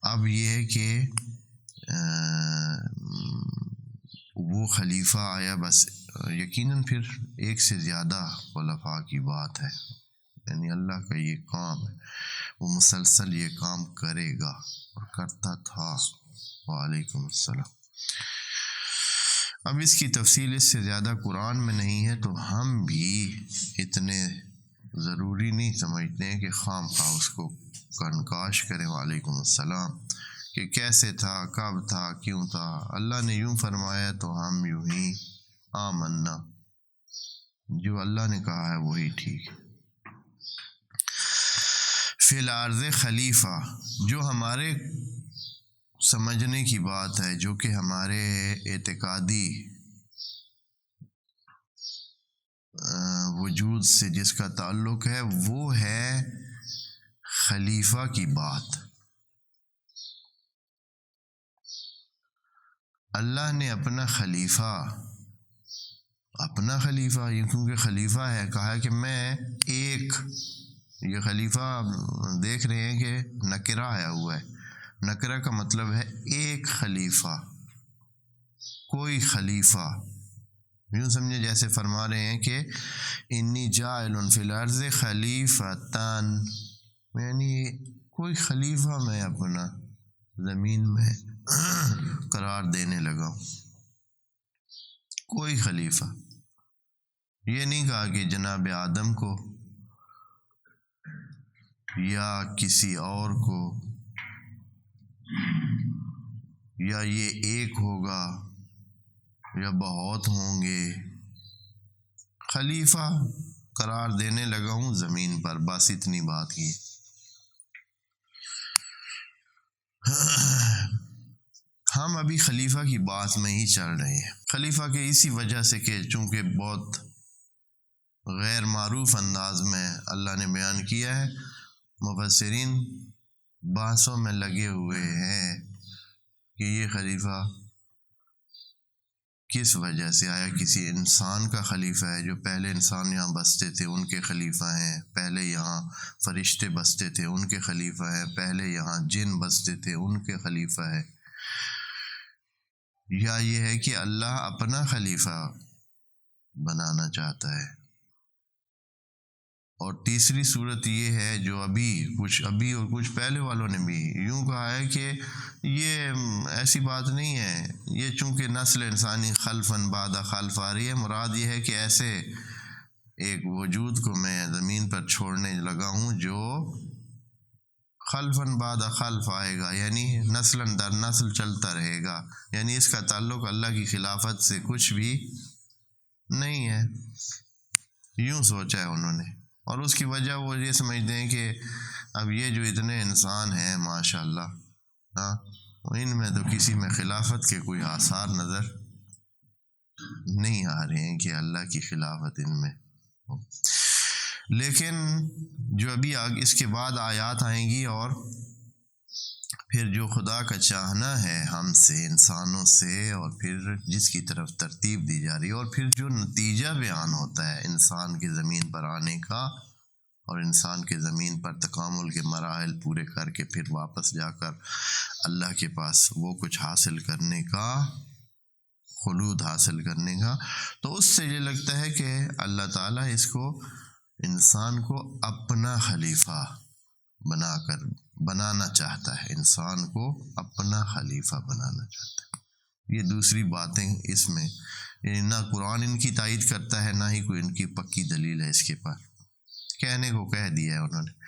اب یہ ہے کہ وہ خلیفہ آیا، بس یقیناً پھر ایک سے زیادہ خلفاء کی بات ہے، یعنی اللہ کا یہ کام ہے، وہ مسلسل یہ کام کرے گا اور کرتا تھا۔ وعلیکم السلام۔ اب اس کی تفصیل اس سے زیادہ قرآن میں نہیں ہے، تو ہم بھی اتنے ضروری نہیں سمجھتے ہیں کہ خام خواہ اس کو کنکاش کریں۔ وعلیکم السلام، کہ کیسے تھا، کب تھا، کیوں تھا، اللہ نے یوں فرمایا تو ہم یوں ہی آمنا، جو اللہ نے کہا ہے وہی ٹھیک ہے۔ فی الارض خلیفہ، جو ہمارے سمجھنے کی بات ہے، جو کہ ہمارے اعتقادی وجود سے جس کا تعلق ہے، وہ ہے خلیفہ کی بات۔ اللہ نے اپنا خلیفہ یہ کیونکہ خلیفہ ہے، کہا کہ میں ایک، یہ خلیفہ دیکھ رہے ہیں کہ نکرہ آیا ہوا ہے، نکرہ کا مطلب ہے ایک خلیفہ، کوئی خلیفہ، یوں سمجھے جیسے فرما رہے ہیں کہ انی جاعل فی الارض خلیفتان، یعنی کوئی خلیفہ میں اپنا زمین میں قرار دینے لگا ہوں، کوئی خلیفہ۔ یہ نہیں کہا کہ جناب آدم کو یا کسی اور کو، یا یہ ایک ہوگا یا بہت ہوں گے، خلیفہ قرار دینے لگا ہوں زمین پر، بس اتنی بات کی۔ ہم ابھی خلیفہ کی بات میں ہی چل رہے ہیں، خلیفہ کے اسی وجہ سے کہ چونکہ بہت غیر معروف انداز میں اللہ نے بیان کیا ہے، مفسرین بحثوں میں لگے ہوئے ہیں کہ یہ خلیفہ کس وجہ سے آیا۔ کسی انسان کا خلیفہ ہے، جو پہلے انسان یہاں بستے تھے ان کے خلیفہ ہیں، پہلے یہاں فرشتے بستے تھے ان کے خلیفہ ہیں، پہلے یہاں جن بستے تھے ان کے خلیفہ ہے، یا یہ ہے کہ اللہ اپنا خلیفہ بنانا چاہتا ہے۔ اور تیسری صورت یہ ہے جو ابھی اور کچھ پہلے والوں نے بھی یوں کہا ہے کہ یہ ایسی بات نہیں ہے، یہ چونکہ نسل انسانی خلفاً بعد خلف آ رہی ہے، مراد یہ ہے کہ ایسے ایک وجود کو میں زمین پر چھوڑنے لگا ہوں جو خلفاً بعد خلف آئے گا، یعنی نسلاً در نسل چلتا رہے گا، یعنی اس کا تعلق اللہ کی خلافت سے کچھ بھی نہیں ہے، یوں سوچا ہے انہوں نے۔ اور اس کی وجہ وہ یہ سمجھتے ہیں کہ اب یہ جو اتنے انسان ہیں ماشاءاللہ، ان میں تو کسی میں خلافت کے کوئی آثار نظر نہیں آ رہے ہیں کہ اللہ کی خلافت ان میں ہو۔ لیکن جو ابھی اس کے بعد آیات آئیں گی، اور پھر جو خدا کا چاہنا ہے ہم سے، انسانوں سے، اور پھر جس کی طرف ترتیب دی جا رہی ہے، اور پھر جو نتیجہ بیان ہوتا ہے انسان کے زمین پر آنے کا، اور انسان کے زمین پر تکامل کے مراحل پورے کر کے پھر واپس جا کر اللہ کے پاس وہ کچھ حاصل کرنے کا، خلود حاصل کرنے کا، تو اس سے یہ لگتا ہے کہ اللہ تعالیٰ انسان کو اپنا خلیفہ بنانا چاہتا ہے، انسان کو اپنا خلیفہ بنانا چاہتا ہے۔ یہ دوسری باتیں اس میں، یعنی نہ قرآن ان کی تائید کرتا ہے، نہ ہی کوئی ان کی پکی دلیل ہے اس کے پاس، کہنے کو کہہ دیا ہے انہوں نے۔